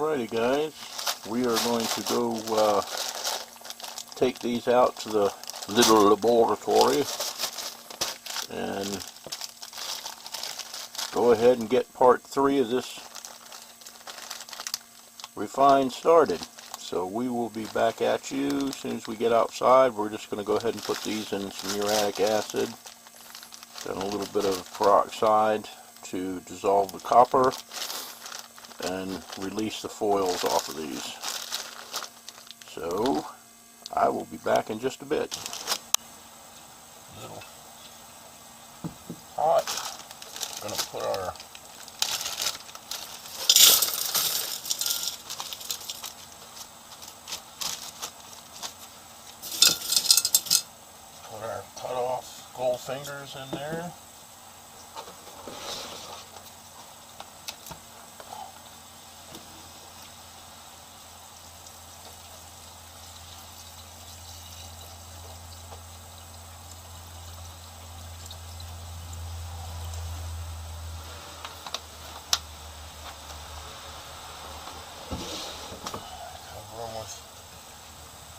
Alrighty guys, we are going to go take these out to the little laboratory and go ahead and get part 3 of this refine started. So we will be back at you as soon as we get outside. We're just going to go ahead and put these in some muriatic acid and a little bit of peroxide to dissolve the copper and release the foils off of these. So I will be back in just a bit. A little hot. Going to put our cut off gold fingers in there.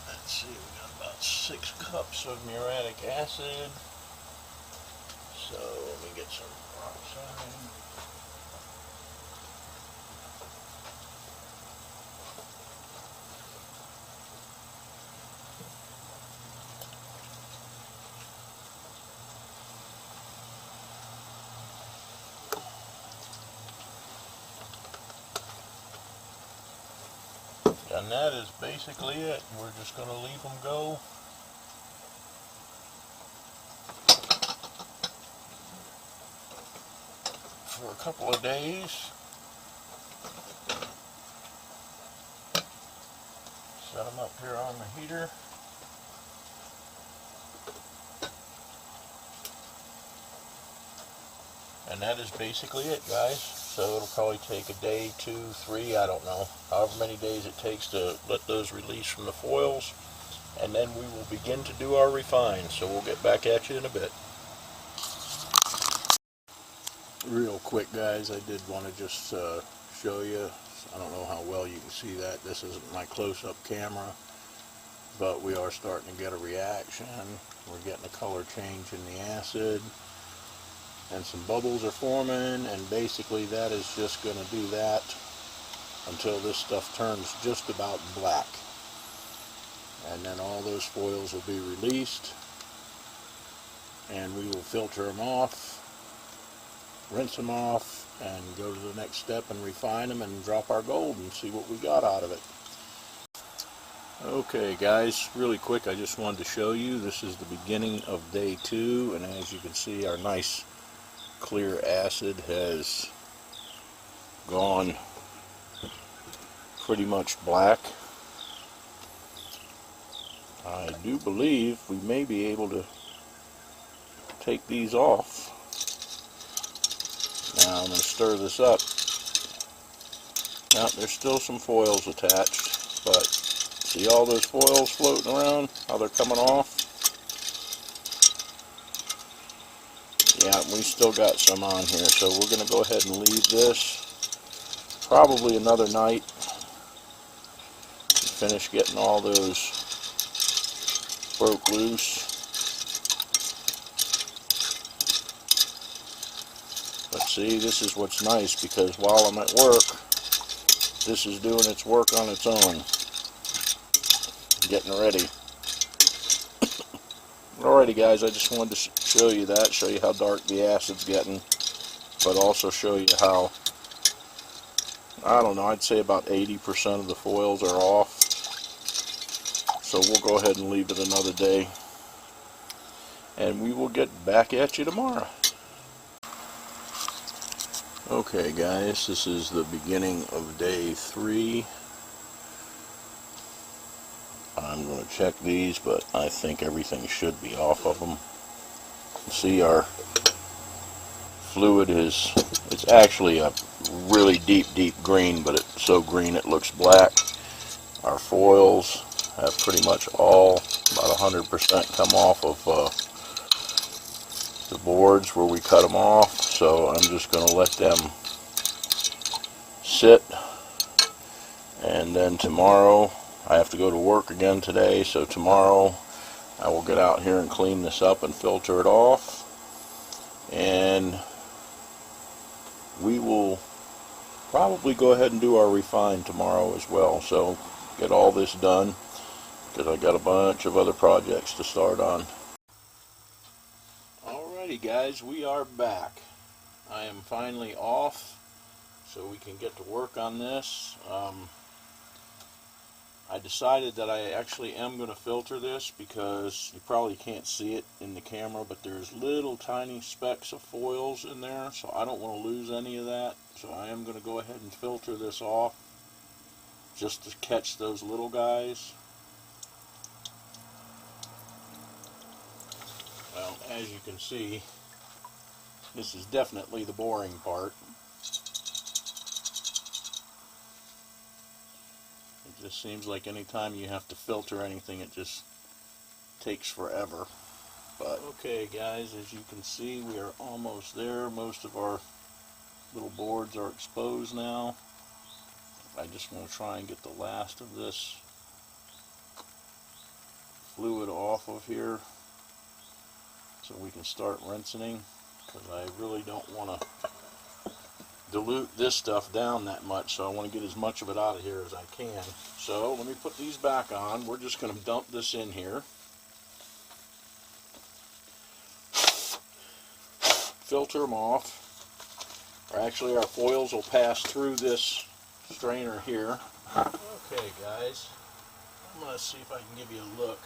Let's see, we got about 6 cups of muriatic acid. So let me get some peroxide. And that is basically it. We're just going to leave them go. For a couple of days. Set them up here on the heater. And that is basically it, guys. So it'll probably take a day, 2, 3, I don't know, however many days it takes to let those release from the foils. And then we will begin to do our refine. So we'll get back at you in a bit. Real quick, guys, I did want to just show you. I don't know how well you can see that. This isn't my close-up camera, but we are starting to get a reaction. We're getting a color change in the acid. And some bubbles are forming, and basically that is just going to do that until this stuff turns just about black. And then all those foils will be released, and we will filter them off, rinse them off, and go to the next step and refine them and drop our gold and see what we got out of it. Okay guys, really quick, I just wanted to show you, this is the beginning of day 2, and as you can see, our nice clear acid has gone pretty much black. I do believe we may be able to take these off. Now I'm going to stir this up. Now there's still some foils attached, but see all those foils floating around, how they're coming off? Yeah, we still got some on here, so we're going to go ahead and leave this probably another night and finish getting all those broke loose. But see, this is what's nice, because while I'm at work, this is doing its work on its own, getting ready. Alrighty guys, I just wanted to show you that, show you how dark the acid's getting, but also show you how, I don't know, I'd say about 80% of the foils are off. So we'll go ahead and leave it another day, and we will get back at you tomorrow. Okay guys, this is the beginning of day 3. I'm going to check these, but I think everything should be off of them. See, our fluid is, it's actually a really deep green, but it's so green it looks black. Our foils have pretty much all, about 100% come off of the boards where we cut them off. So I'm just going to let them sit And then tomorrow, I have to go to work again today, so tomorrow I will get out here and clean this up and filter it off. And we will probably go ahead and do our refine tomorrow as well. So get all this done, because I got a bunch of other projects to start on. Alrighty guys, we are back. I am finally off, so we can get to work on this. I decided that I actually am going to filter this because you probably can't see it in the camera, but there's little tiny specks of foils in there, so I don't want to lose any of that. So I am going to go ahead and filter this off just to catch those little guys. Well, as you can see, this is definitely the boring part. It just seems like anytime you have to filter anything, it just takes forever. But okay guys, as you can see, we are almost there. Most of our little boards are exposed now. I just want to try and get the last of this fluid off of here so we can start rinsing, because I really don't want to dilute this stuff down that much, so I want to get as much of it out of here as I can. So let me put these back on. We're just going to dump this in here, filter them off, or actually our foils will pass through this strainer here. Okay guys, I'm going to see if I can give you a look.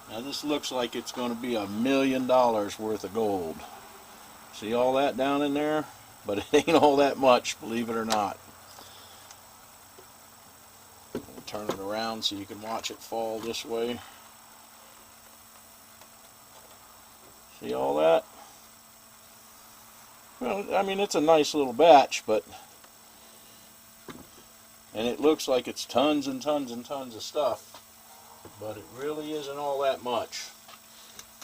Now this looks like it's going to be $1 million worth of gold. See all that down in there? But it ain't all that much, believe it or not. Turn it around so you can watch it fall this way. See all that? Well, I mean, it's a nice little batch, but... and it looks like it's tons and tons and tons of stuff, but it really isn't all that much.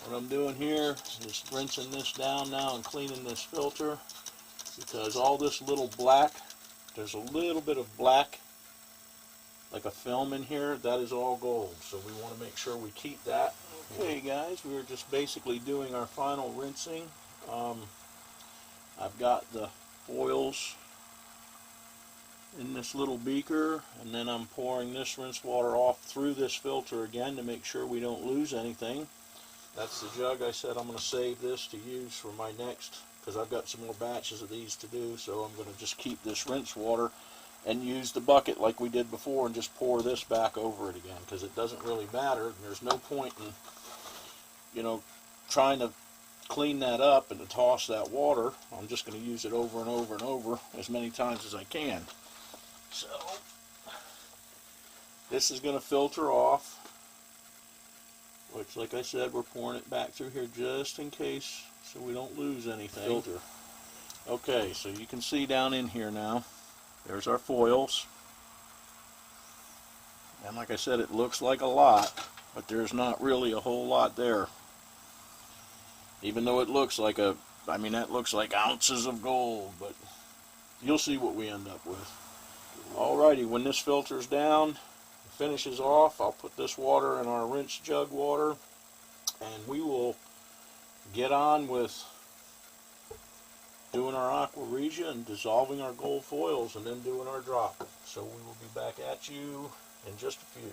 What I'm doing here is rinsing this down now and cleaning this filter, because all this little black, there's a little bit of black, like a film in here, that is all gold, so we want to make sure we keep that. Okay guys, we're just basically doing our final rinsing. I've got the foils in this little beaker, and then I'm pouring this rinse water off through this filter again to make sure we don't lose anything. That's the jug. I said I'm going to save this to use for my next, because I've got some more batches of these to do, so I'm going to just keep this rinse water and use the bucket like we did before and just pour this back over it again, because it doesn't really matter, and there's no point in, you know, trying to clean that up and to toss that water. I'm just going to use it over and over and over as many times as I can. So this is going to filter off, which, like I said, we're pouring it back through here just in case, so we don't lose anything. Filter. Okay, so you can see down in here now, there's our foils. And like I said, it looks like a lot, but there's not really a whole lot there. Even though it looks like a, I mean, that looks like ounces of gold, but you'll see what we end up with. Alrighty, when this filters down, finishes off, I'll put this water in our rinse jug water, and we will get on with doing our aqua regia and dissolving our gold foils and then doing our drop. So we will be back at you in just a few.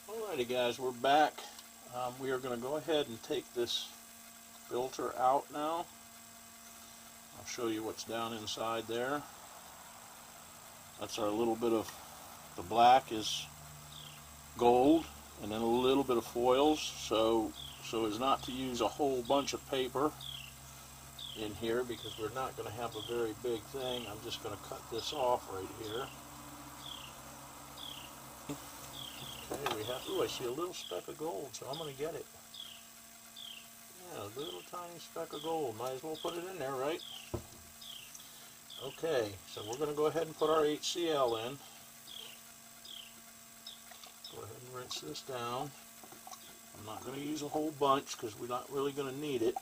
Alrighty guys, we're back. We are going to go ahead and take this filter out now. I'll show you what's down inside there. That's our little bit of, the black is gold, and then a little bit of foils, so as not to use a whole bunch of paper in here, because we're not going to have a very big thing. I'm just going to cut this off right here. Okay, we have, ooh, I see a little speck of gold, so I'm going to get it. Yeah, a little tiny speck of gold. Might as well put it in there, right? Okay, so we're going to go ahead and put our HCl in. Go ahead and rinse this down. I'm not going to use a whole bunch because we're not really going to need it.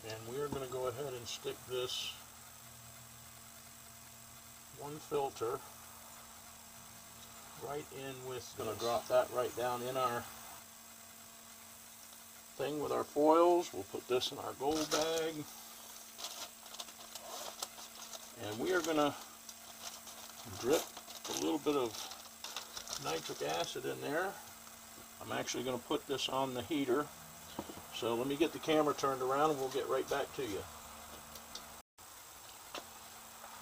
And we are going to go ahead and stick this one filter right in with, going to drop that right down in our thing with our foils. We'll put this in our gold bag. And we are going to drip a little bit of nitric acid in there. I'm actually going to put this on the heater. So let me get the camera turned around and we'll get right back to you.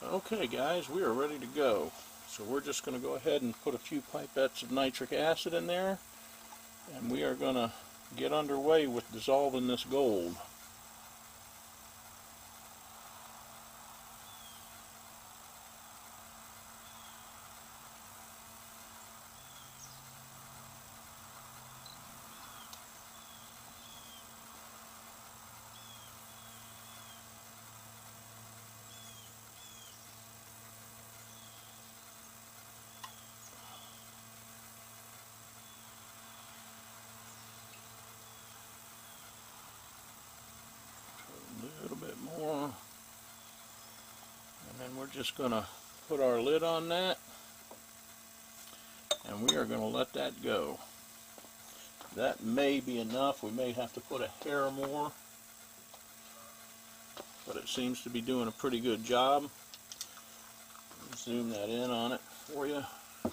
Okay guys, we are ready to go. So we're just going to go ahead and put a few pipettes of nitric acid in there, and we are going to get underway with dissolving this gold. A little bit more, and then we're just going to put our lid on that, and we are going to let that go. That may be enough. We may have to put a hair more, but it seems to be doing a pretty good job. Zoom that in on it for you. I'll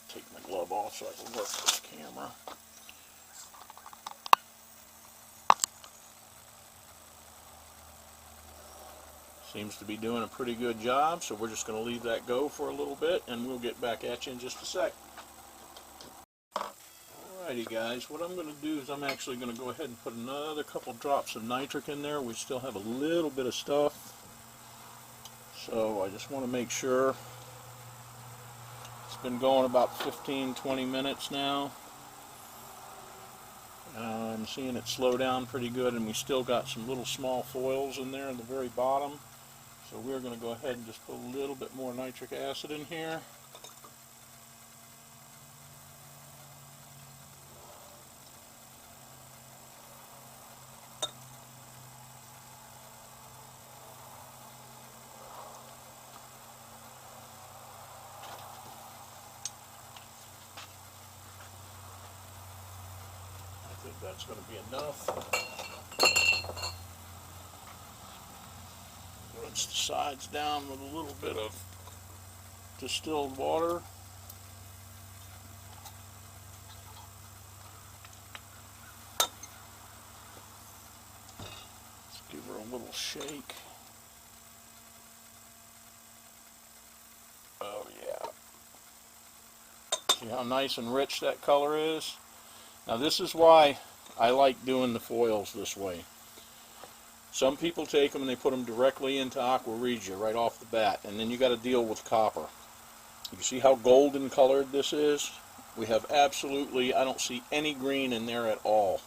take my glove off so I can work this camera. Seems to be doing a pretty good job, so we're just going to leave that go for a little bit, and we'll get back at you in just a sec. Alrighty guys, what I'm going to do is I'm actually going to go ahead and put another couple drops of nitric in there. We still have a little bit of stuff, so I just want to make sure. It's been going about 15-20 minutes now. I'm seeing it slow down pretty good, and we still got some little small foils in there in the very bottom. So we're going to go ahead and just put a little bit more nitric acid in here. I think that's going to be enough. Rinse the sides down with a little bit of distilled water. Let's give her a little shake. Oh yeah. See how nice and rich that color is? Now this is why I like doing the foils this way. Some people take them and they put them directly into aqua regia right off the bat, and then you got to deal with copper. You see how golden colored this is? We have absolutely, I don't see any green in there at all.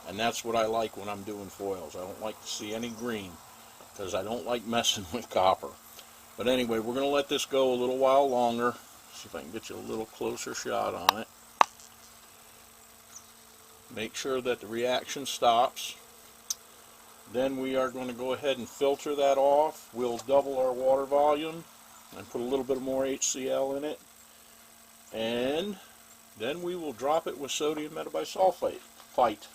And that's what I like when I'm doing foils. I don't like to see any green because I don't like messing with copper. But anyway, we're going to let this go a little while longer. See if I can get you a little closer shot on it. Make sure that the reaction stops. Then we are going to go ahead and filter that off. We'll double our water volume and put a little bit more HCl in it. And then we will drop it with sodium metabisulfite.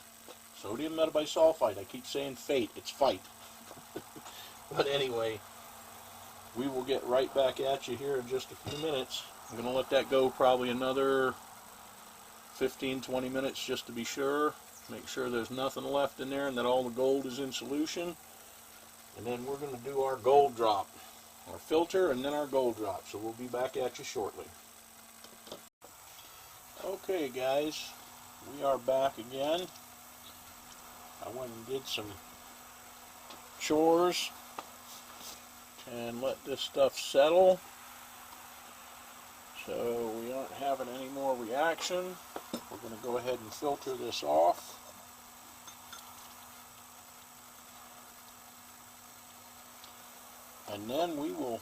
Sodium metabisulfite. I keep saying fate. It's fight. But anyway, we will get right back at you here in just a few minutes. I'm going to let that go probably another 15-20 minutes just to be sure. Make sure there's nothing left in there and that all the gold is in solution. And then we're going to do our gold drop. Our filter and then our gold drop. So we'll be back at you shortly. Okay guys, we are back again. I went and did some chores and let this stuff settle. So we aren't having any more reaction. We're going to go ahead and filter this off. And then we will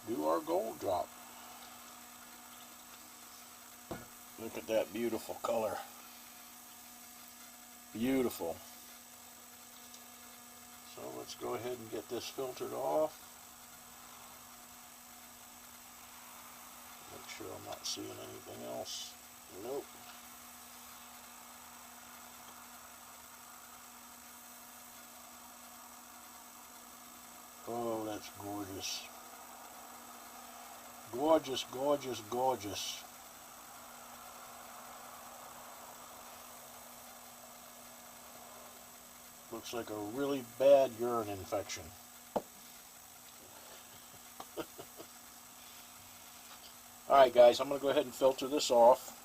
do our gold drop. Look at that beautiful color. Beautiful. So let's go ahead and get this filtered off. Make sure I'm not seeing anything else. Nope. Oh, that's gorgeous. Gorgeous, gorgeous, gorgeous. Looks like a really bad urine infection. Alright guys, I'm going to go ahead and filter this off.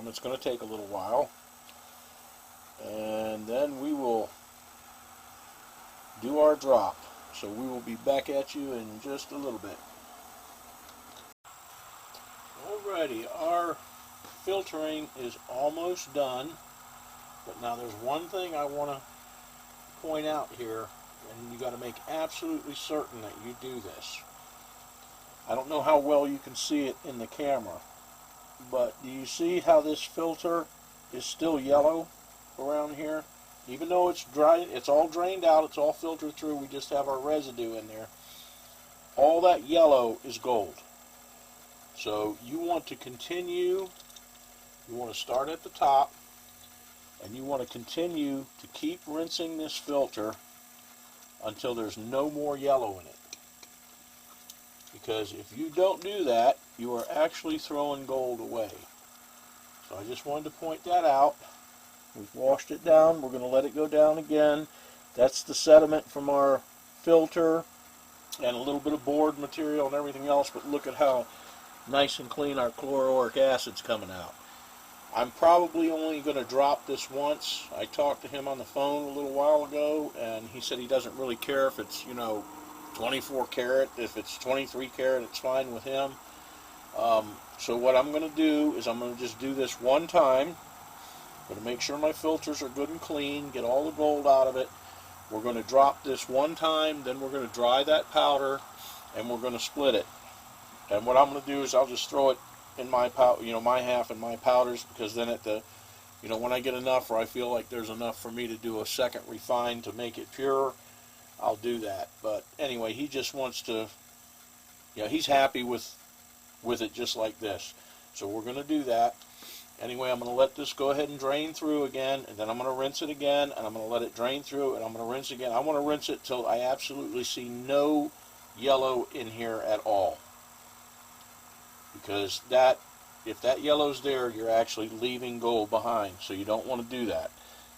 It's going to take a little while. And then we will do our drop. So we will be back at you in just a little bit. Alrighty, our filtering is almost done. But now there's one thing I want to point out here, and you got to make absolutely certain that you do this. I don't know how well you can see it in the camera, but do you see how this filter is still yellow around here? Even though it's dry, it's all drained out, it's all filtered through, we just have our residue in there. All that yellow is gold. So you want to continue, you want to start at the top, and you want to continue to keep rinsing this filter until there's no more yellow in it. Because if you don't do that, you are actually throwing gold away. So I just wanted to point that out. We've washed it down. We're going to let it go down again. That's the sediment from our filter and a little bit of board material and everything else, but look at how nice and clean our chloroauric acid's coming out. I'm probably only going to drop this once. I talked to him on the phone a little while ago, and he said he doesn't really care if it's, 24 karat. If it's 23 karat, it's fine with him. So what I'm going to do is I'm going to just do this one time. I'm going to make sure my filters are good and clean, get all the gold out of it. We're going to drop this one time, then we're going to dry that powder, and we're going to split it. And what I'm going to do is I'll just throw it in my my half in my powders, because then at the, when I get enough, or I feel like there's enough for me to do a second refine to make it pure, I'll do that. But anyway, he just wants to, he's happy with it just like this. So we're going to do that. Anyway, I'm going to let this go ahead and drain through again, and then I'm going to rinse it again, and I'm going to let it drain through, and I'm going to rinse again. I want to rinse it till I absolutely see no yellow in here at all. Because if that yellow's there, you're actually leaving gold behind, so you don't want to do that.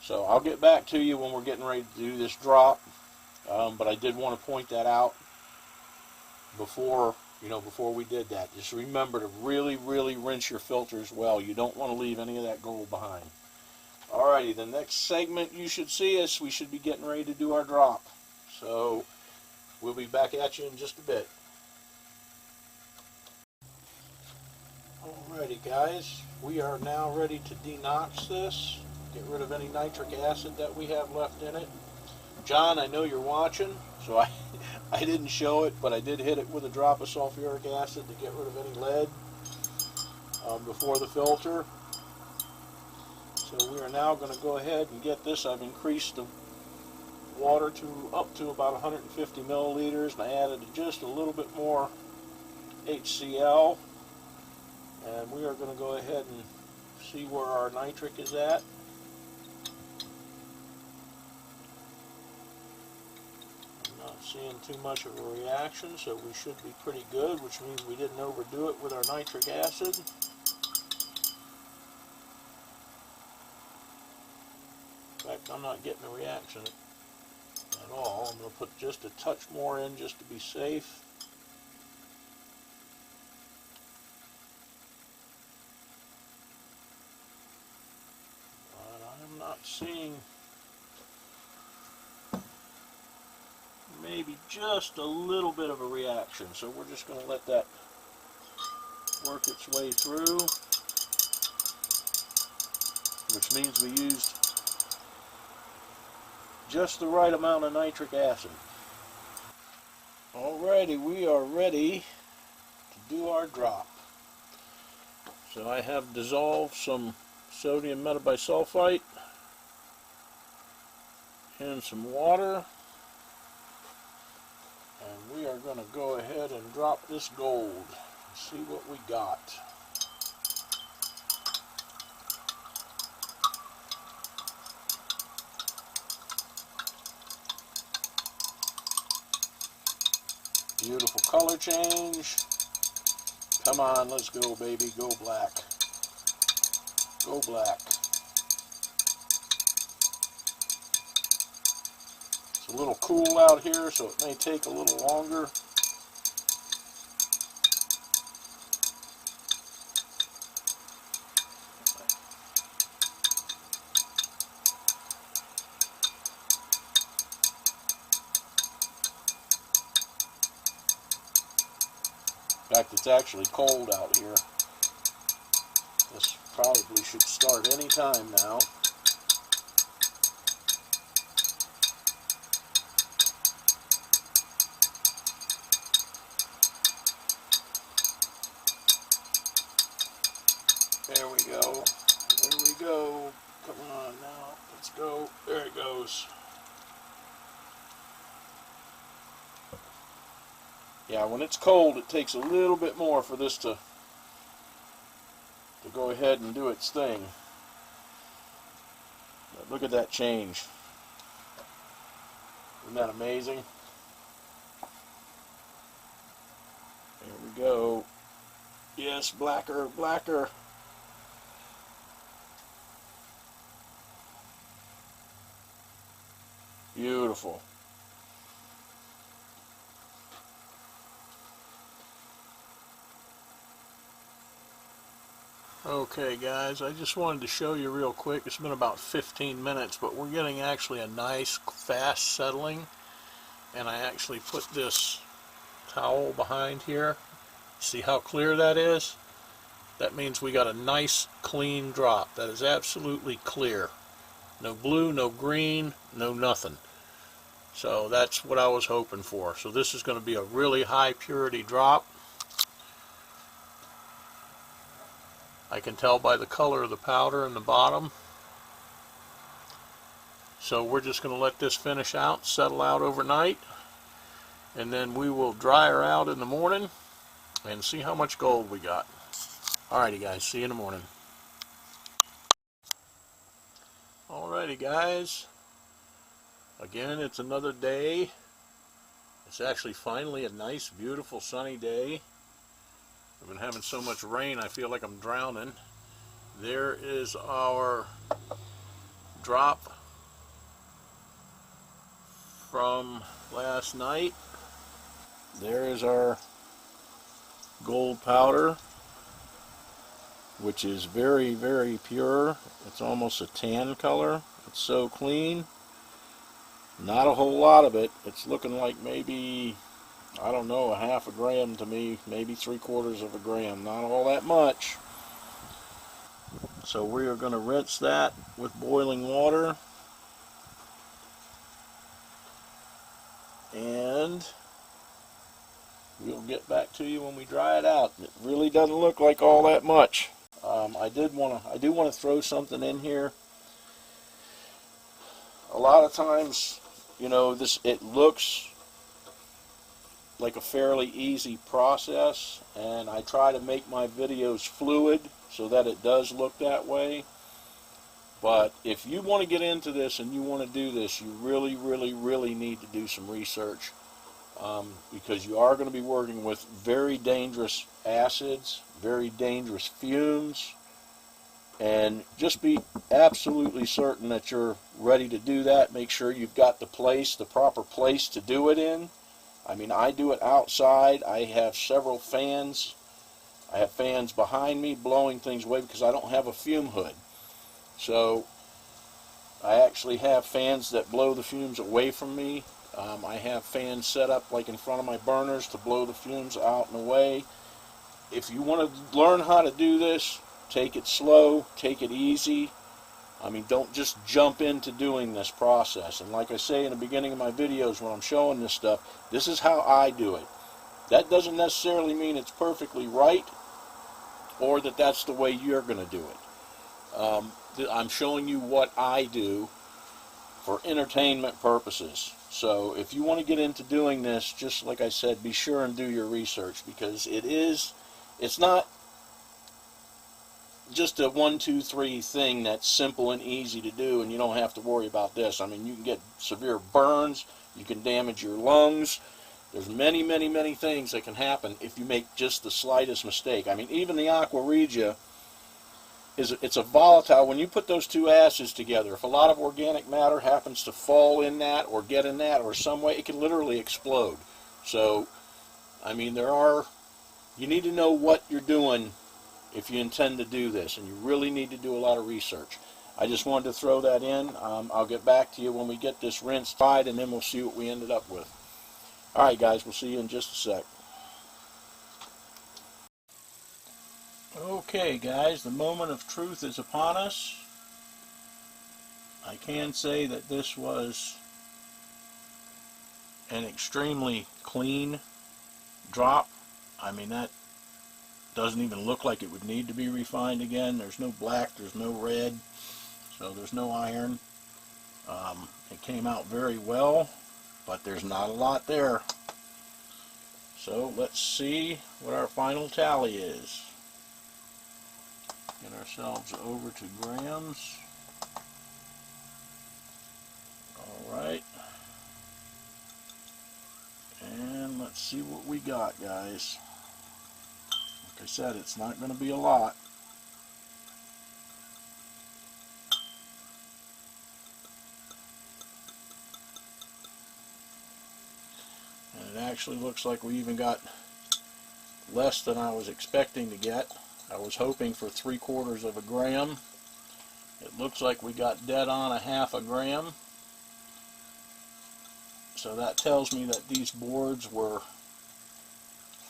So I'll get back to you when we're getting ready to do this drop, but I did want to point that out before we did that. Just remember to really, really rinse your filters well. You don't want to leave any of that gold behind. Alrighty, the next segment you should see us, we should be getting ready to do our drop. So we'll be back at you in just a bit. Alrighty guys, we are now ready to denox this, get rid of any nitric acid that we have left in it. John, I know you're watching, so I didn't show it, but I did hit it with a drop of sulfuric acid to get rid of any lead before the filter. So we are now going to go ahead and get this. I've increased the water up to about 150 milliliters, and I added just a little bit more HCl. And we are going to go ahead and see where our nitric is at. I'm not seeing too much of a reaction, so we should be pretty good, which means we didn't overdo it with our nitric acid. In fact, I'm not getting a reaction at all. I'm going to put just a touch more in just to be safe. Not seeing, maybe just a little bit of a reaction, so we're just going to let that work its way through, which means we used just the right amount of nitric acid. Alrighty, we are ready to do our drop. So I have dissolved some sodium metabisulfite in some water, and we are going to go ahead and drop this gold and see what we got. Beautiful color change. Come on, let's go, baby. Go black. Go black. It's a little cool out here, so it may take a little longer. In fact, it's actually cold out here. This probably should start any time now. There we go. There we go. Come on now. Let's go. There it goes. Yeah, when it's cold, it takes a little bit more for this to go ahead and do its thing. But look at that change. Isn't that amazing? There we go. Yes, blacker, blacker. Beautiful. Okay guys, I just wanted to show you real quick. It's been about 15 minutes, but we're getting actually a nice fast settling. And I actually put this towel behind here. See how clear that is? That means we got a nice clean drop. That is absolutely clear. No blue, no green, no nothing. So that's what I was hoping for. So this is going to be a really high purity drop. I can tell by the color of the powder in the bottom. So we're just going to let this finish out, settle out overnight, and then we will dry her out in the morning and see how much gold we got. Alrighty guys, see you in the morning. Alrighty guys, again it's another day. It's actually finally a nice beautiful sunny day. I've been having so much rain I feel like I'm drowning. There is our drop from last night. There is our gold powder, which is very, very pure. It's almost a tan color. It's so clean. Not a whole lot of it. It's looking like maybe, I don't know, a half a gram to me, maybe 3/4 of a gram. Not all that much. So we are going to rinse that with boiling water. And we'll get back to you when we dry it out. It really doesn't look like all that much. I do want to throw something in here. A lot of times, you know, it looks like a fairly easy process, and I try to make my videos fluid so that it does look that way. But if you want to get into this and you want to do this, you really, really, really need to do some research, because you are going to be working with very dangerous acids, very dangerous fumes, and just be absolutely certain that you're ready to do that. Make sure you've got the proper place to do it in. I mean, I do it outside. I have several fans. I have fans behind me blowing things away because I don't have a fume hood. So I actually have fans that blow the fumes away from me. I have fans set up like in front of my burners to blow the fumes out and away. If you want to learn how to do this, take it slow, take it easy. I mean, don't just jump into doing this process. And like I say in the beginning of my videos when I'm showing this stuff, this is how I do it. That doesn't necessarily mean it's perfectly right or that that's the way you're going to do it. I'm showing you what I do, for entertainment purposes. So if you want to get into doing this, just like I said, be sure and do your research, because it's not just a 1, 2, 3 thing that's simple and easy to do, and you don't have to worry about this. I mean, you can get severe burns, you can damage your lungs. There's many, many, many things that can happen if you make just the slightest mistake. I mean, even the aqua regia, it's a volatile. When you put those two acids together, if a lot of organic matter happens to fall in that or get in that or some way, it can literally explode. So, I mean, you need to know what you're doing if you intend to do this, and you really need to do a lot of research. I just wanted to throw that in. I'll get back to you when we get this rinsed, fried, and then we'll see what we ended up with. Alright guys, we'll see you in just a sec. Okay guys, the moment of truth is upon us. I can say that this was an extremely clean drop. I mean, that doesn't even look like it would need to be refined again. There's no black, there's no red, so there's no iron. It came out very well, but there's not a lot there. So let's see what our final tally is. Get ourselves over to grams. Alright. And let's see what we got, guys. Like I said, it's not going to be a lot. And it actually looks like we even got less than I was expecting to get. I was hoping for 3/4 of a gram. It looks like we got dead on a 1/2 gram. So that tells me that these boards were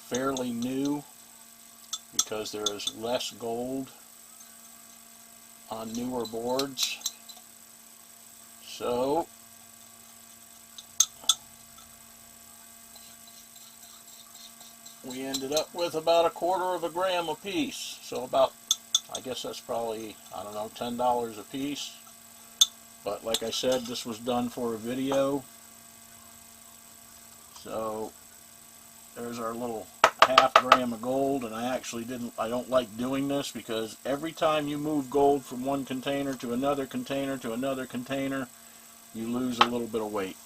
fairly new, because there is less gold on newer boards. So we ended up with about 1/4 of a gram a piece. So about, I guess that's probably, I don't know, $10 a piece. But like I said, this was done for a video. So there's our little 1/2 gram of gold, and I don't like doing this, because every time you move gold from one container to another container to another container, you lose a little bit of weight.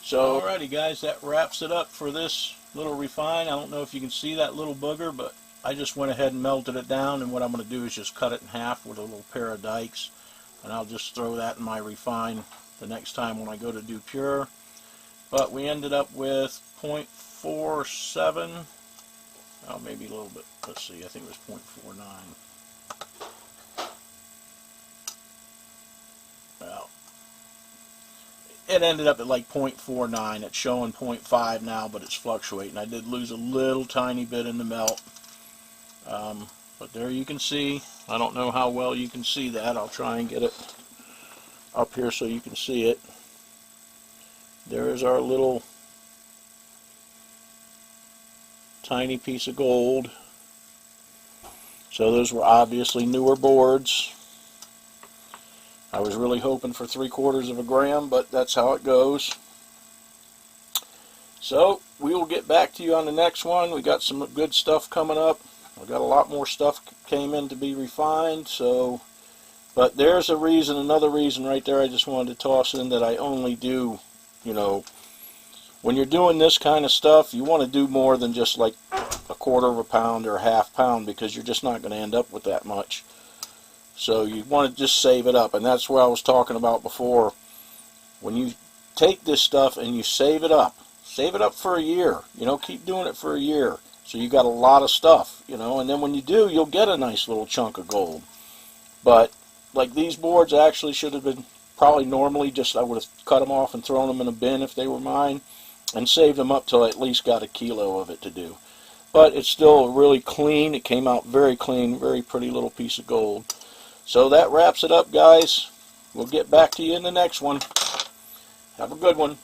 So alrighty guys, that wraps it up for this little refine. I don't know if you can see that little booger, but I just went ahead and melted it down, and what I'm going to do is just cut it in half with a little pair of dikes, and I'll just throw that in my refine the next time when I go to do pure. But we ended up with 0.47, oh, maybe a little bit, let's see, I think it was 0.49. Well, it ended up at like 0.49. It's showing 0.5 now, but it's fluctuating. I did lose a little tiny bit in the melt. But there you can see. I don't know how well you can see that. I'll try and get it up here so you can see it. There is our little tiny piece of gold. So those were obviously newer boards. I was really hoping for 3/4 of a gram, but that's how it goes. So we will get back to you on the next one. We got some good stuff coming up. We got a lot more stuff came in to be refined. So, but there's a reason, another reason right there. I just wanted to toss in that I only do, you know, when you're doing this kind of stuff, you want to do more than just like 1/4 of a pound or a 1/2 pound, because you're just not going to end up with that much. So you want to just save it up, and that's what I was talking about before. When you take this stuff and you save it up for a year, you know, keep doing it for a year, so you got a lot of stuff, you know, and then when you do, you'll get a nice little chunk of gold. But like these boards actually should have been probably normally just, I would have cut them off and thrown them in a bin if they were mine, and saved them up till I at least got 1 kilo of it to do. But it's still really clean. It came out very clean, very pretty little piece of gold. So that wraps it up, guys. We'll get back to you in the next one. Have a good one.